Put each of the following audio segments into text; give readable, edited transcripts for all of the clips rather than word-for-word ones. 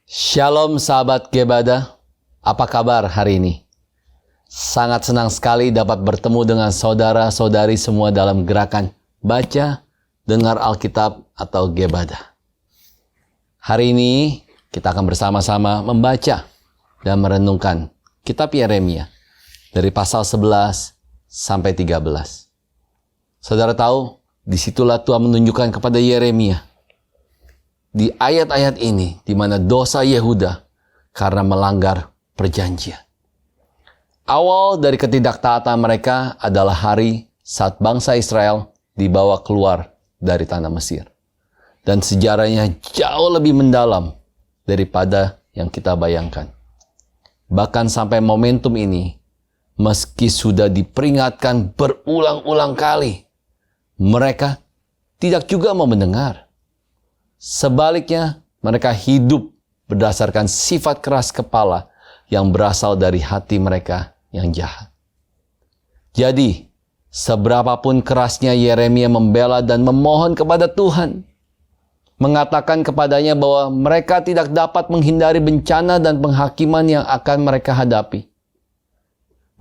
Shalom sahabat Gebada, apa kabar hari ini? Sangat senang sekali dapat bertemu dengan saudara-saudari semua dalam gerakan Baca, Dengar Alkitab atau Gebada. Hari ini kita akan bersama-sama membaca dan merenungkan kitab Yeremia dari pasal 11 sampai 13. Saudara tahu, disitulah Tuhan menunjukkan kepada Yeremia di ayat-ayat ini, di mana dosa Yehuda karena melanggar perjanjian. Awal dari ketidaktaatan mereka adalah hari saat bangsa Israel dibawa keluar dari tanah Mesir. Dan sejarahnya jauh lebih mendalam daripada yang kita bayangkan. Bahkan sampai momentum ini, meski sudah diperingatkan berulang-ulang kali, mereka tidak juga mau mendengar. Sebaliknya, mereka hidup berdasarkan sifat keras kepala yang berasal dari hati mereka yang jahat. Jadi, seberapapun kerasnya Yeremia membela dan memohon kepada Tuhan, mengatakan kepadanya bahwa mereka tidak dapat menghindari bencana dan penghakiman yang akan mereka hadapi.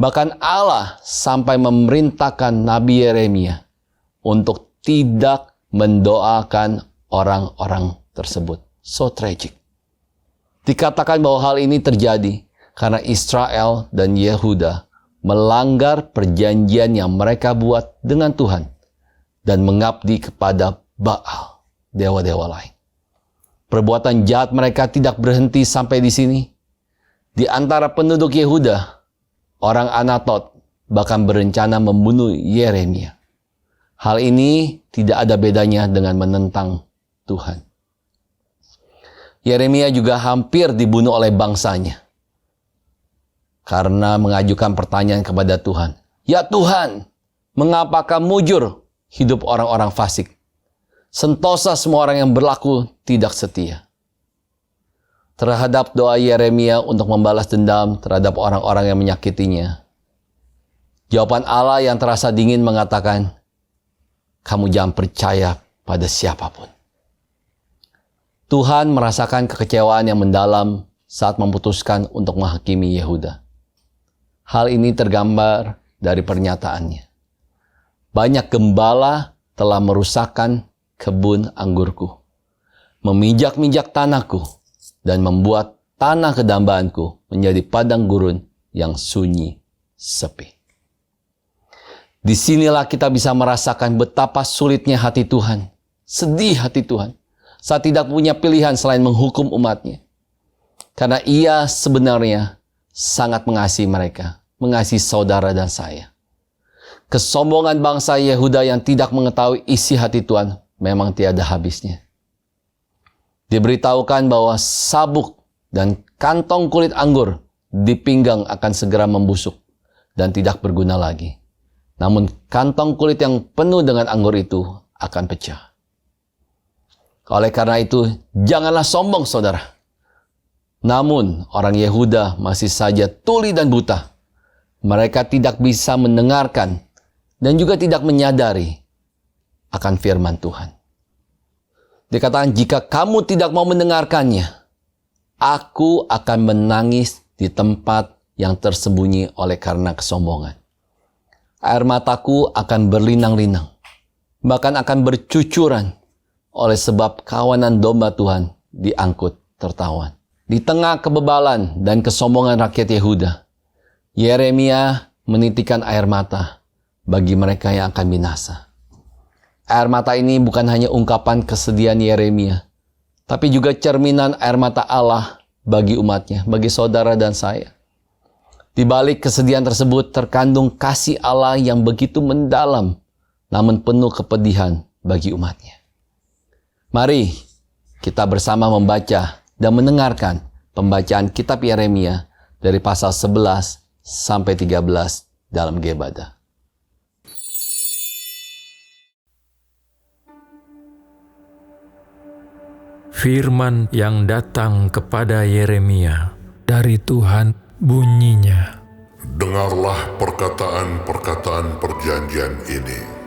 Bahkan Allah sampai memerintahkan Nabi Yeremia untuk tidak mendoakan orang-orang tersebut. So tragic. Dikatakan bahwa hal ini terjadi karena Israel dan Yehuda melanggar perjanjian yang mereka buat dengan Tuhan dan mengabdi kepada Baal, dewa-dewa lain. Perbuatan jahat mereka tidak berhenti sampai di sini. Di antara penduduk Yehuda, orang Anatot bahkan berencana membunuh Yeremia. Hal ini tidak ada bedanya dengan menentang Tuhan. Yeremia juga hampir dibunuh oleh bangsanya karena mengajukan pertanyaan kepada Tuhan. Ya Tuhan, mengapakah mujur hidup orang-orang fasik? Sentosa semua orang yang berlaku tidak setia. Terhadap doa Yeremia untuk membalas dendam terhadap orang-orang yang menyakitinya, jawaban Allah yang terasa dingin mengatakan, kamu jangan percaya pada siapapun. Tuhan merasakan kekecewaan yang mendalam saat memutuskan untuk menghakimi Yehuda. Hal ini tergambar dari pernyataannya. Banyak gembala telah merusakkan kebun anggurku, memijak-mijak tanahku, dan membuat tanah kedambaanku menjadi padang gurun yang sunyi, sepi. Disinilah kita bisa merasakan betapa sulitnya hati Tuhan, sedih hati Tuhan, saat tidak punya pilihan selain menghukum umatnya. Karena ia sebenarnya sangat mengasihi mereka, mengasihi saudara dan saya. Kesombongan bangsa Yehuda yang tidak mengetahui isi hati Tuhan memang tiada habisnya. Diberitahukan bahwa sabuk dan kantong kulit anggur di pinggang akan segera membusuk dan tidak berguna lagi. Namun kantong kulit yang penuh dengan anggur itu akan pecah. Oleh karena itu, janganlah sombong, saudara. Namun, orang Yehuda masih saja tuli dan buta. Mereka tidak bisa mendengarkan dan juga tidak menyadari akan firman Tuhan. Dikatakan, jika kamu tidak mau mendengarkannya, aku akan menangis di tempat yang tersembunyi oleh karena kesombongan. Air mataku akan berlinang-linang, bahkan akan bercucuran, oleh sebab kawanan domba Tuhan diangkut tertawan. Di tengah kebebalan dan kesombongan rakyat Yehuda, Yeremia menitikan air mata bagi mereka yang akan binasa. Air mata ini bukan hanya ungkapan kesedihan Yeremia, tapi juga cerminan air mata Allah bagi umatnya, bagi saudara dan saya. Di balik kesedihan tersebut terkandung kasih Allah yang begitu mendalam, namun penuh kepedihan bagi umatnya. Mari kita bersama membaca dan mendengarkan pembacaan kitab Yeremia dari pasal 11 sampai 13 dalam Gebada. Firman yang datang kepada Yeremia dari Tuhan bunyinya, dengarlah perkataan-perkataan perjanjian ini,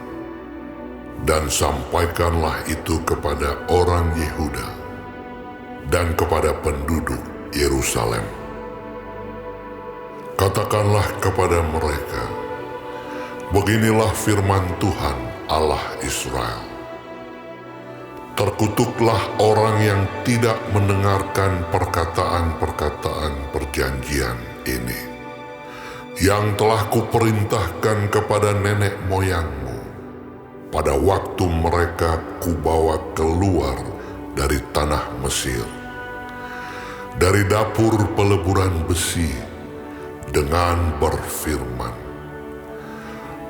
dan sampaikanlah itu kepada orang Yehuda. dan kepada penduduk Yerusalem. Katakanlah kepada mereka, beginilah firman Tuhan Allah Israel. Terkutuklah orang yang tidak mendengarkan perkataan-perkataan perjanjian ini, yang telah kuperintahkan kepada nenek moyangmu pada waktu mereka kubawa keluar dari tanah Mesir, dari dapur peleburan besi, dengan berfirman,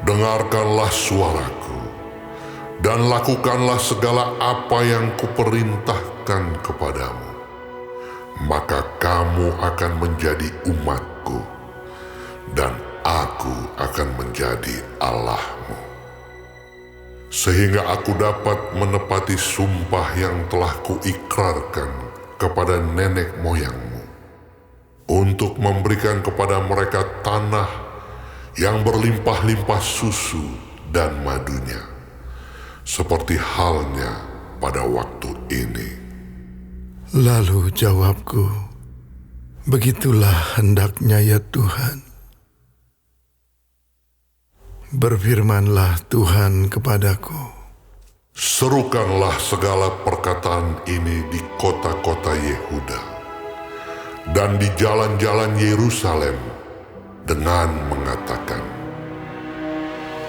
dengarkanlah suaraku, dan lakukanlah segala apa yang kuperintahkan kepadamu, maka kamu akan menjadi umatku, dan aku akan menjadi Allahmu. Sehingga aku dapat menepati sumpah yang telah kuikrarkan kepada nenek moyangmu, untuk memberikan kepada mereka tanah yang berlimpah-limpah susu dan madunya, seperti halnya pada waktu ini. Lalu jawabku, begitulah hendaknya ya Tuhan. Berfirmanlah Tuhan kepadaku, serukanlah segala perkataan ini di kota-kota Yehuda dan di jalan-jalan Yerusalem dengan mengatakan,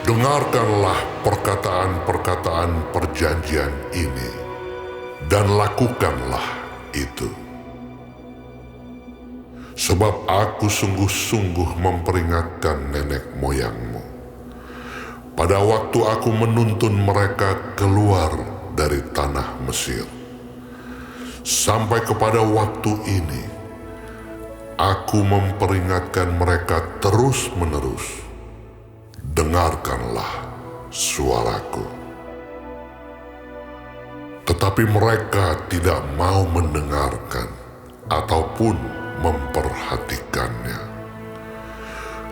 dengarkanlah perkataan-perkataan perjanjian ini dan lakukanlah itu. Sebab aku sungguh-sungguh memperingatkan nenek moyangmu pada waktu aku menuntun mereka keluar dari tanah Mesir. Sampai kepada waktu ini, aku memperingatkan mereka terus-menerus, dengarkanlah suaraku. Tetapi mereka tidak mau mendengarkan ataupun memperhatikannya,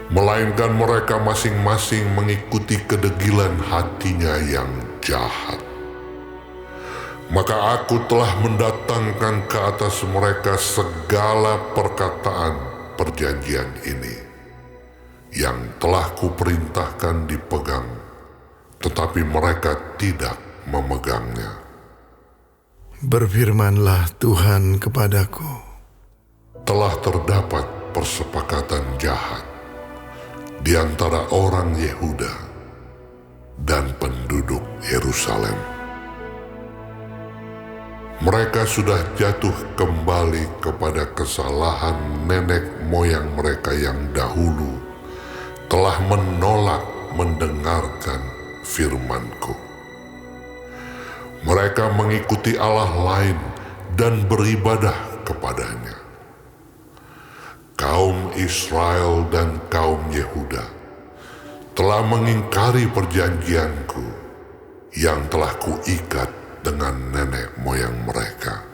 melainkan mereka masing-masing mengikuti kedegilan hatinya yang jahat. Maka aku telah mendatangkan ke atas mereka segala perkataan perjanjian ini, yang telah kuperintahkan dipegang, tetapi mereka tidak memegangnya. berfirmanlah Tuhan kepadaku, Telah terdapat persepakatan jahat di antara orang Yehuda dan penduduk Yerusalem. Mereka sudah jatuh kembali kepada kesalahan nenek moyang mereka yang dahulu telah menolak mendengarkan firman-Ku. Mereka mengikuti Allah lain dan beribadah kepadanya. Kaum Israel dan kaum Yehuda telah mengingkari perjanjian-Ku yang telah Kuikat dengan nenek moyang mereka.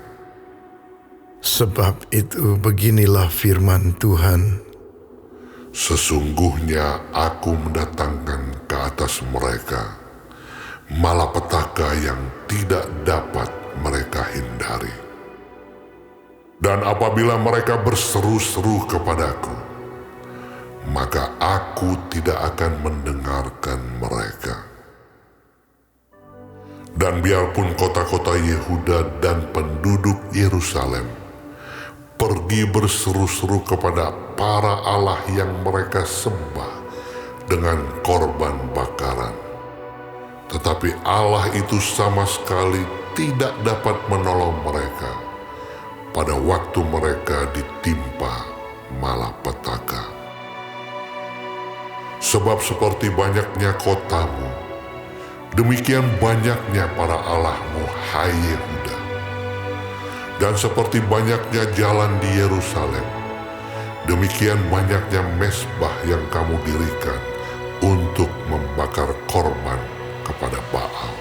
sebab itu beginilah firman Tuhan, Sesungguhnya aku mendatangkan ke atas mereka malapetaka yang tidak dapat mereka hindari. Dan apabila mereka berseru-seru kepadaku, maka aku tidak akan mendengarkan mereka. Dan biarpun kota-kota Yehuda dan penduduk Yerusalem pergi berseru-seru kepada para allah yang mereka sembah dengan korban bakaran, tetapi Allah itu sama sekali tidak dapat menolong mereka pada waktu mereka ditimpa malapetaka. Sebab seperti banyaknya kotamu, demikian banyaknya para allahmu, hai Yehuda. Dan seperti banyaknya jalan di Yerusalem, demikian banyaknya mezbah yang kamu dirikan untuk membakar korban kepada Baal.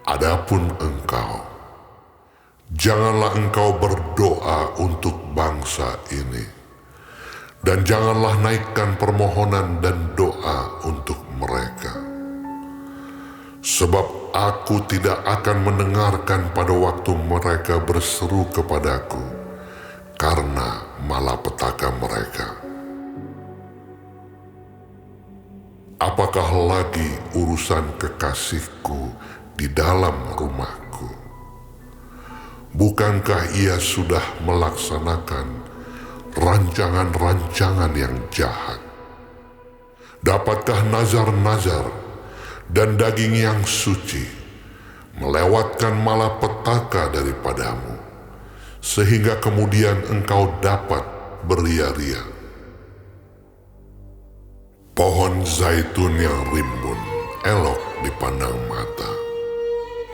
Adapun engkau, janganlah engkau berdoa untuk bangsa ini, dan janganlah naikkan permohonan dan doa untuk mereka. Sebab aku tidak akan mendengarkan pada waktu mereka berseru kepadaku karena malapetaka mereka. Apakah lagi urusan kekasihku di dalam rumahku? Bukankah ia sudah melaksanakan rancangan-rancangan yang jahat? Dapatkah nazar-nazar dan daging yang suci melewatkan malapetaka daripadamu, sehingga kemudian engkau dapat beria-ria? Pohon zaitun yang rimbun, elok dipandang mata,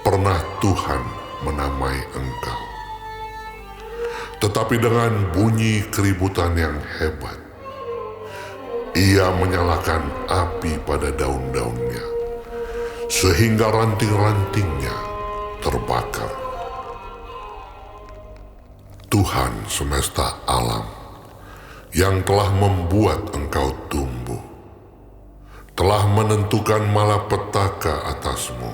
pernah Tuhan menamai engkau. Tetapi dengan bunyi keributan yang hebat, ia menyalakan api pada daun-daunnya, sehingga ranting-rantingnya terbakar. Tuhan semesta alam yang telah membuat engkau tumbuh, telah menentukan malapetaka atasmu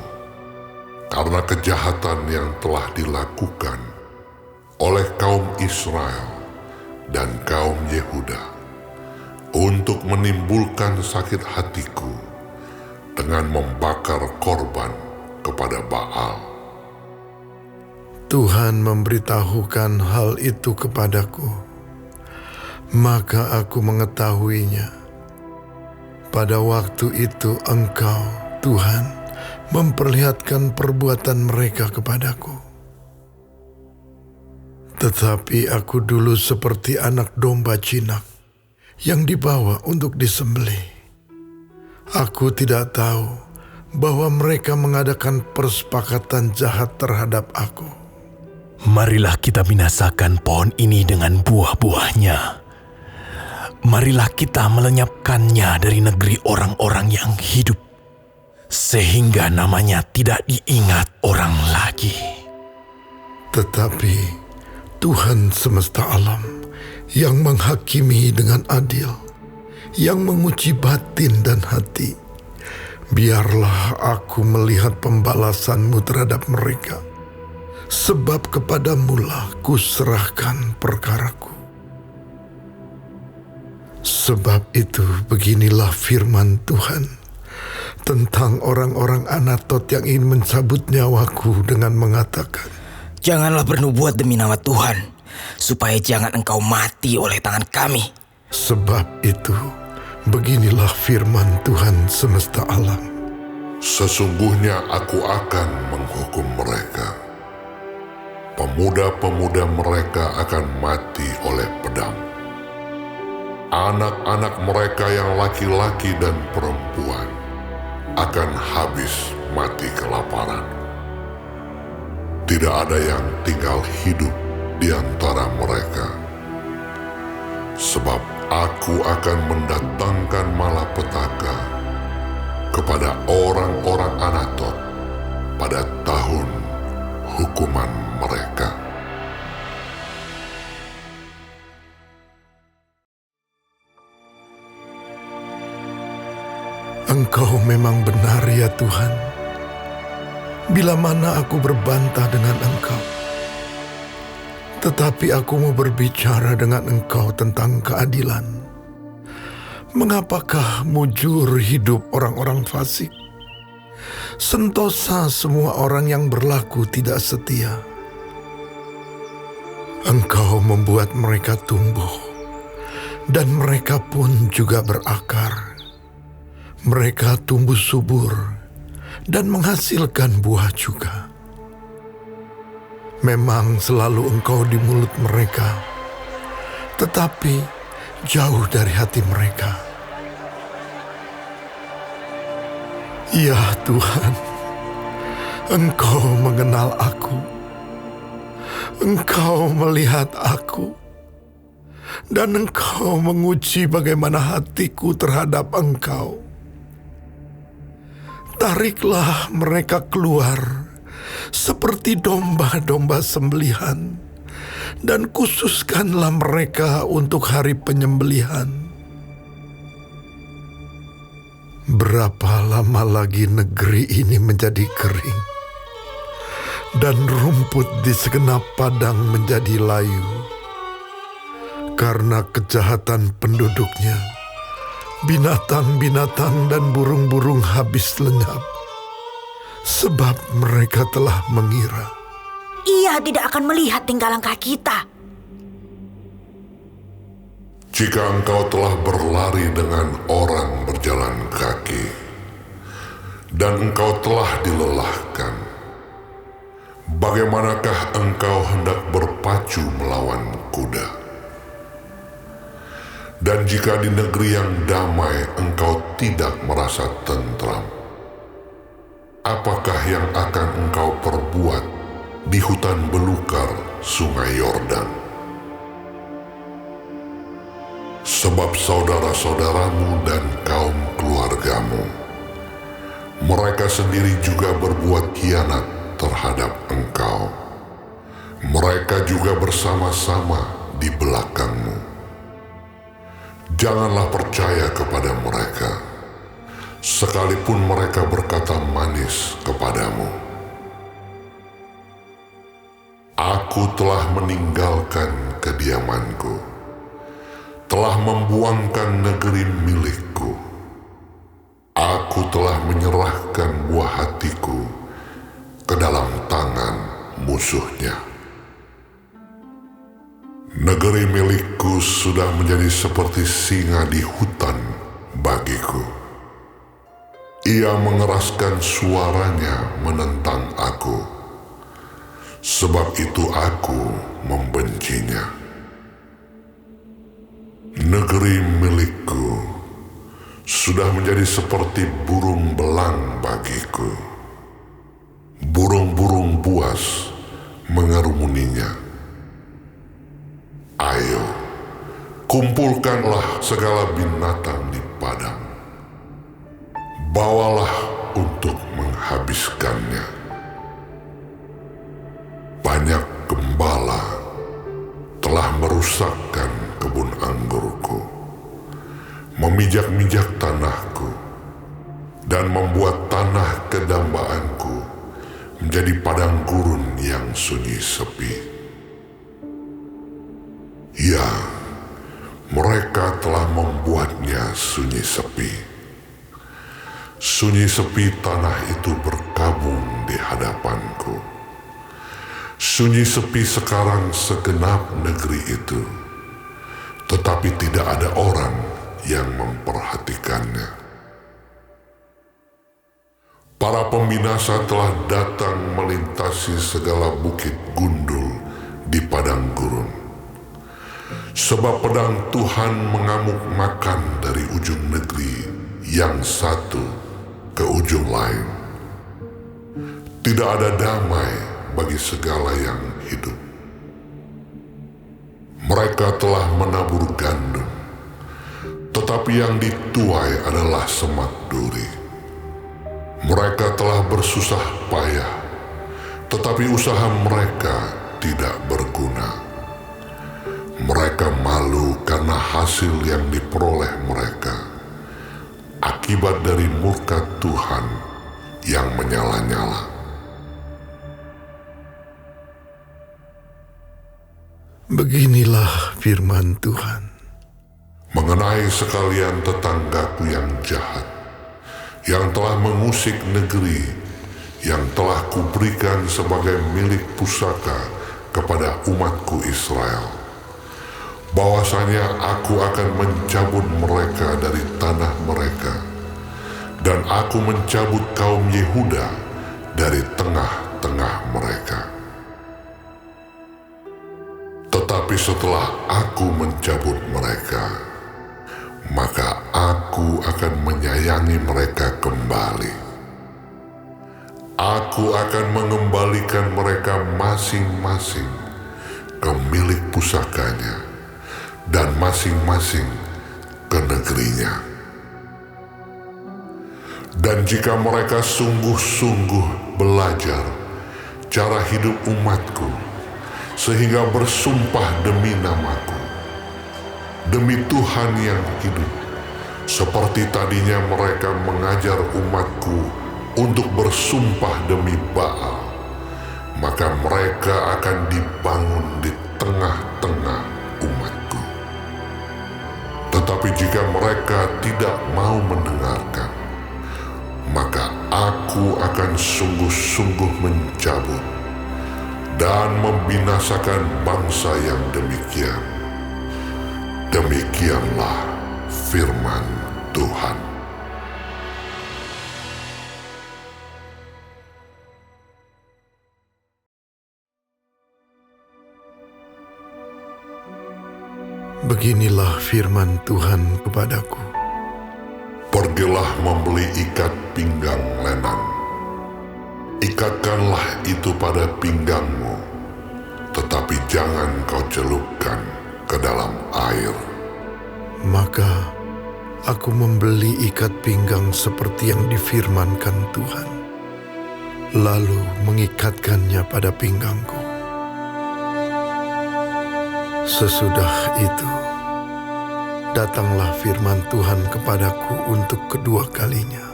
karena kejahatan yang telah dilakukan oleh kaum Israel dan kaum Yehuda, untuk menimbulkan sakit hatiku dengan membakar korban kepada Baal. Tuhan memberitahukan hal itu kepadaku, maka aku mengetahuinya. Pada waktu itu Engkau, Tuhan, memperlihatkan perbuatan mereka kepadaku. Tetapi aku dulu seperti anak domba jinak yang dibawa untuk disembelih. Aku tidak tahu bahwa mereka mengadakan persepakatan jahat terhadap aku. Marilah kita binasakan pohon ini dengan buah-buahnya. Marilah kita melenyapkannya dari negeri orang-orang yang hidup, sehingga namanya tidak diingat orang lagi. Tetapi Tuhan semesta alam yang menghakimi dengan adil, yang menguji batin dan hati, biarlah aku melihat pembalasan-Mu terhadap mereka, sebab kepadamu-lah kuserahkan perkaraku. Sebab itu beginilah firman Tuhan tentang orang-orang Anatot yang ingin mencabut nyawaku dengan mengatakan, janganlah bernubuat demi nama Tuhan, supaya jangan engkau mati oleh tangan kami. Sebab itu beginilah firman Tuhan semesta alam. Sesungguhnya aku akan menghukum mereka. Pemuda-pemuda mereka akan mati oleh pedang. Anak-anak mereka yang laki-laki dan perempuan akan habis mati kelaparan. Tidak ada yang tinggal hidup di antara mereka, sebab aku akan mendatangkan malapetaka kepada orang-orang Anatot pada tahun hukuman mereka. Engkau memang benar ya Tuhan. Bila mana aku berbantah dengan Engkau, tetapi aku mau berbicara dengan Engkau tentang keadilan. Mengapakah mujur hidup orang-orang fasik? Sentosa semua orang yang berlaku tidak setia. Engkau membuat mereka tumbuh, dan mereka pun juga berakar. Mereka tumbuh subur dan menghasilkan buah juga. Memang selalu Engkau di mulut mereka, tetapi jauh dari hati mereka. Ya Tuhan, Engkau mengenal aku. Engkau melihat aku, dan Engkau menguji bagaimana hatiku terhadap Engkau. Tariklah mereka keluar seperti domba-domba sembelihan, dan khususkanlah mereka untuk hari penyembelihan. Berapa lama lagi negeri ini menjadi kering, dan rumput di segenap padang menjadi layu? Karena kejahatan penduduknya, binatang-binatang dan burung-burung habis lenyap, sebab mereka telah mengira, Ia tidak akan melihat tingkah langkah kita. Jika engkau telah berlari dengan orang berjalan kaki, dan engkau telah dilelahkan, bagaimanakah engkau hendak berpacu melawan kuda? Dan jika di negeri yang damai engkau tidak merasa tentram, apakah yang akan engkau perbuat di hutan belukar sungai Yordan? Sebab saudara-saudaramu dan kaum keluargamu, mereka sendiri juga berbuat khianat terhadap engkau. Mereka juga bersama-sama di belakangmu. Janganlah percaya kepada mereka, sekalipun mereka berkata manis kepadamu. Aku telah meninggalkan kediamanku, telah membuangkan negeri milikku. Aku telah menyerahkan buah hatiku ke dalam tangan musuhnya. Negeri milikku sudah menjadi seperti singa di hutan bagiku. Ia mengeraskan suaranya menentang aku, sebab itu aku membencinya. Negeri milikku sudah menjadi seperti burung belang bagiku. Burung-burung buas mengerumuninya. Ayo, kumpulkanlah segala binatang di padang. Bawalah untuk menghabiskannya. Banyak gembala telah merusakkan kebun anggurku, memijak-mijak tanahku, dan membuat tanah kedambaanku menjadi padang gurun yang sunyi sepi. Ya, mereka telah membuatnya sunyi sepi. Sunyi sepi tanah itu berkabung di hadapanku. Sunyi sepi sekarang segenap negeri itu, tetapi tidak ada orang yang memperhatikannya. Para pembinasa telah datang melintasi segala bukit gundul di padang gurun. Sebab pedang Tuhan mengamuk makan dari ujung negeri yang satu ke ujung lain. Tidak ada damai bagi segala yang hidup. Mereka telah menabur gandum, tetapi yang dituai adalah semak duri. Mereka telah bersusah payah, tetapi usaha mereka tidak berguna. Mereka malu karena hasil yang diperoleh mereka, akibat dari murka Tuhan yang menyala-nyala. Beginilah firman Tuhan. Mengenai sekalian tetanggaku yang jahat, yang telah mengusik negeri, yang telah kuberikan sebagai milik pusaka kepada umatku Israel, bahwasanya aku akan mencabut mereka dari tanah mereka, dan aku mencabut kaum Yehuda dari tengah-tengah mereka. Tetapi setelah aku mencabut mereka, maka aku akan menyayangi mereka kembali. Aku akan mengembalikan mereka masing-masing ke milik pusakanya, dan masing-masing ke negerinya. Dan jika mereka sungguh-sungguh belajar cara hidup umatku, sehingga bersumpah demi namaku, demi Tuhan yang hidup, Seperti tadinya mereka mengajar umatku untuk bersumpah demi Baal, maka mereka akan dibangun di tengah-tengah umatku. Tetapi jika mereka tidak mau mendengarkan, maka aku akan sungguh-sungguh mencabut dan membinasakan bangsa yang demikian. Demikianlah firman Tuhan. Beginilah firman Tuhan kepadaku. Pergilah membeli ikat pinggang lenan. Ikatkanlah itu pada pinggangmu, tetapi jangan kau celupkan ke dalam air. Maka aku membeli ikat pinggang seperti yang difirmankan Tuhan, lalu mengikatkannya pada pinggangku. Sesudah itu, datanglah firman Tuhan kepadaku untuk kedua kalinya.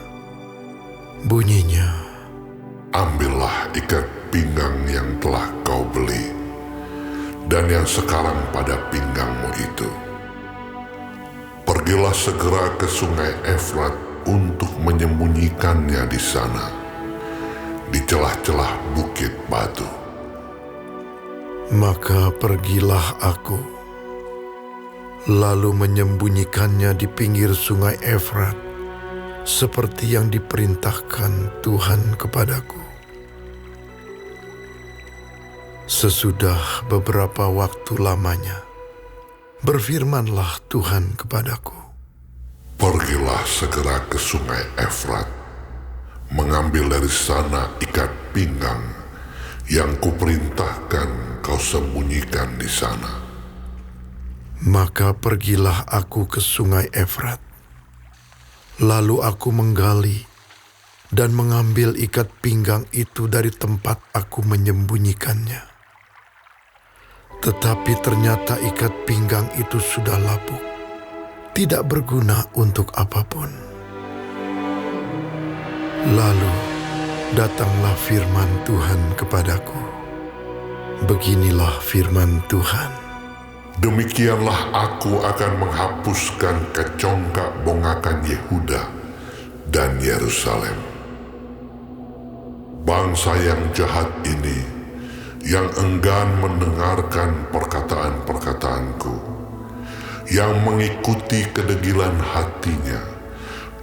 Bunyinya, Ambillah ikat pinggang yang telah kau beli, dan yang sekarang pada pinggangmu itu. Pergilah segera ke sungai Efrat untuk menyembunyikannya di sana, di celah-celah bukit batu. maka pergilah aku, lalu menyembunyikannya di pinggir sungai Efrat, seperti yang diperintahkan Tuhan kepadaku. Sesudah beberapa waktu lamanya, berfirmanlah Tuhan kepadaku, Pergilah segera ke sungai Efrat, mengambil dari sana ikat pinggang yang kuperintahkan kau sembunyikan di sana. Maka pergilah aku ke sungai Efrat. Lalu aku menggali dan mengambil ikat pinggang itu dari tempat aku menyembunyikannya. Tetapi ternyata ikat pinggang itu sudah lapuk, tidak berguna untuk apapun. Lalu datanglah firman Tuhan kepadaku. Beginilah firman Tuhan. Demikianlah aku akan menghapuskan kecongkak bongakan Yehuda dan Yerusalem. Bangsa yang jahat ini, yang enggan mendengarkan perkataan-perkataanku, yang mengikuti kedegilan hatinya,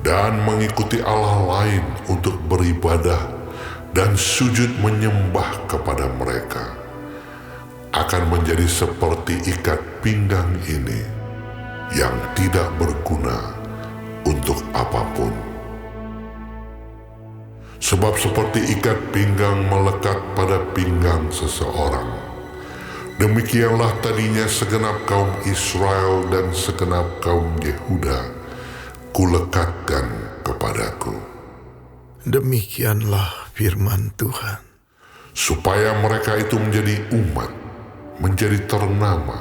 dan mengikuti Allah lain untuk beribadah dan sujud menyembah kepada mereka, akan menjadi seperti ikat pinggang ini yang tidak berguna untuk apapun. Sebab seperti ikat pinggang melekat pada pinggang seseorang, demikianlah tadinya segenap kaum Israel dan segenap kaum Yehuda kulekatkan kepadaku. Demikianlah firman Tuhan. Supaya mereka itu menjadi umat, menjadi ternama,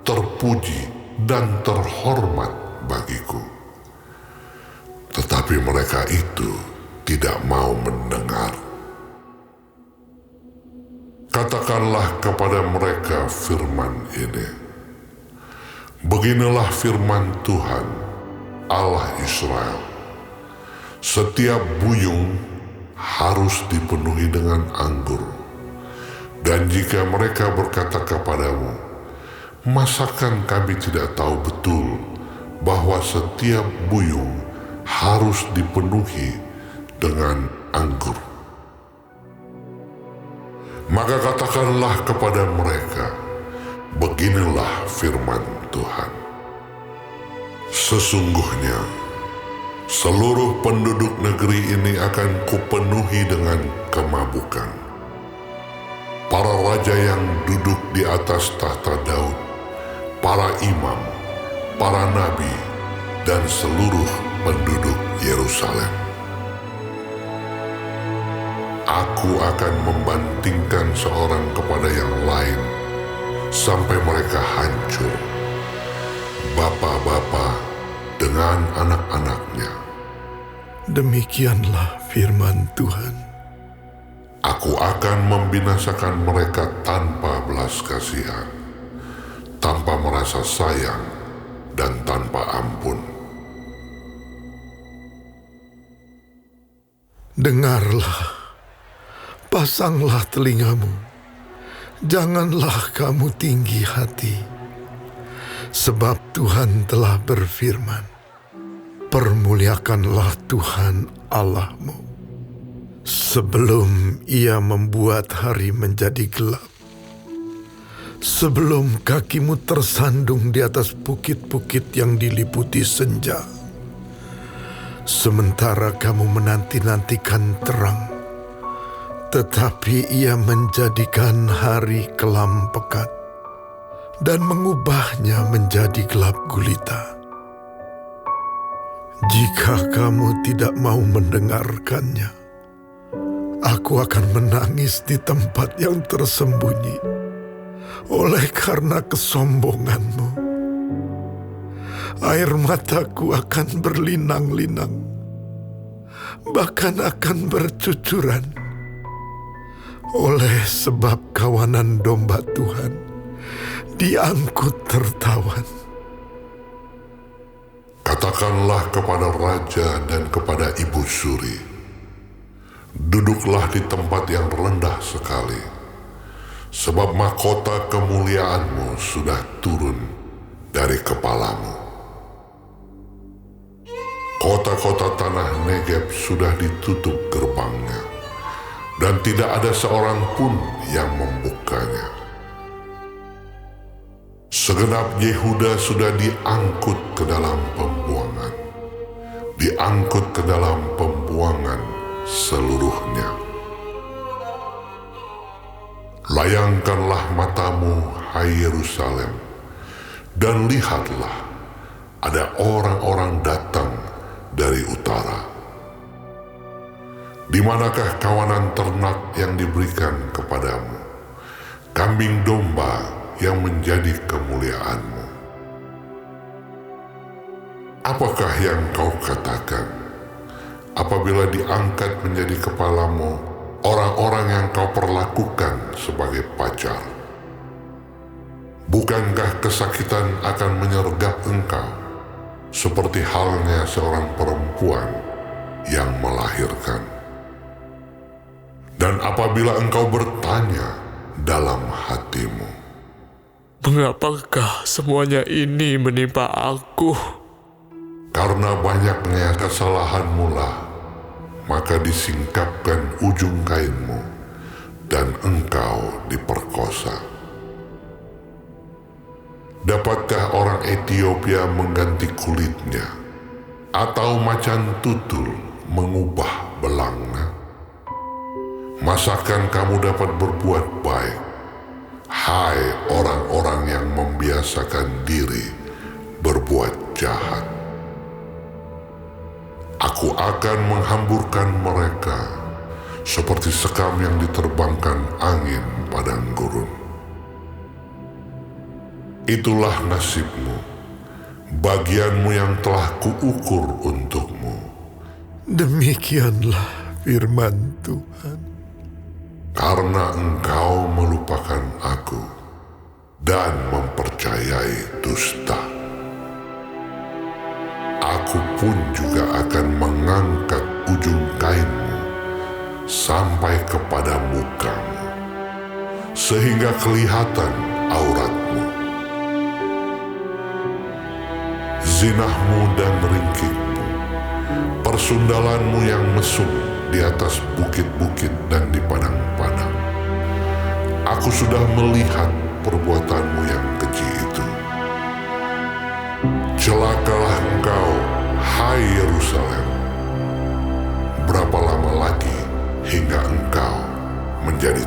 terpuji, dan terhormat bagiku. Tetapi mereka itu tidak mau mendengar. Katakanlah kepada mereka firman ini. Beginilah firman Tuhan, Allah Israel. Setiap buyung harus dipenuhi dengan anggur. Dan jika mereka berkata kepadamu, masakan kami tidak tahu betul bahwa setiap buyung harus dipenuhi dengan anggur? Maka katakanlah kepada mereka, beginilah firman Tuhan. Sesungguhnya, seluruh penduduk negeri ini akan kupenuhi dengan kemabukan. Para raja yang duduk di atas tahta Daud, para imam, para nabi, dan seluruh penduduk Yerusalem. Aku akan membantingkan seorang kepada yang lain sampai mereka hancur. Bapa-bapa dengan anak-anaknya. Demikianlah firman Tuhan. Aku akan membinasakan mereka tanpa belas kasihan, tanpa merasa sayang, dan tanpa ampun. Dengarlah, pasanglah telingamu, janganlah kamu tinggi hati, sebab Tuhan telah berfirman, permuliakanlah Tuhan Allahmu. Sebelum Ia membuat hari menjadi gelap, sebelum kakimu tersandung di atas bukit-bukit yang diliputi senja, sementara kamu menanti-nantikan terang, tetapi Ia menjadikan hari kelam pekat dan mengubahnya menjadi gelap gulita. Jika kamu tidak mau mendengarkannya, aku akan menangis di tempat yang tersembunyi oleh karena kesombonganmu. Air mataku akan berlinang-linang, bahkan akan bercucuran, oleh sebab kawanan domba Tuhan diangkut tertawan. Katakanlah kepada raja dan kepada ibu suri, duduklah di tempat yang rendah sekali, sebab mahkota kemuliaanmu sudah turun dari kepalamu. Kota-kota tanah Negeb sudah ditutup gerbangnya, dan tidak ada seorang pun yang membukanya. Segenap Yehuda sudah diangkut ke dalam pembuangan, diangkut ke dalam pembuangan seluruhnya. Layangkanlah matamu, hai Yerusalem, dan lihatlah, ada orang-orang datang dari utara. Di manakah kawanan ternak yang diberikan kepadamu, kambing domba yang menjadi kemuliaanmu? Apakah yang kau katakan apabila diangkat menjadi kepalamu orang-orang yang kau perlakukan sebagai pacar? Bukankah kesakitan akan menyergap engkau seperti halnya seorang perempuan yang melahirkan? Dan apabila engkau bertanya dalam hatimu, mengapakah semuanya ini menimpa aku? Karena banyaknya kesalahanmu lah, maka disingkapkan ujung kainmu, dan engkau diperkosa. Dapatkah orang Ethiopia mengganti kulitnya, atau macan tutul mengubah belangnya? Masakan kamu dapat berbuat baik, hai orang-orang yang membiasakan diri berbuat jahat? Aku akan menghamburkan mereka seperti sekam yang diterbangkan angin padang gurun. Itulah nasibmu, bagianmu yang telah kuukur untukmu. Demikianlah firman Tuhan. Karena engkau melupakan aku dan mempercayai dusta, aku pun juga akan mengangkat ujung kainmu sampai kepada mukamu, sehingga kelihatan auratmu. Zinahmu dan ringkikmu, persundalanmu yang mesum di atas bukit-bukit dan di padang-padang. Aku sudah melihat perbuatanmu yang keji itu. Celakalah engkau, hai Yerusalem. Berapa lama lagi hingga engkau menjadi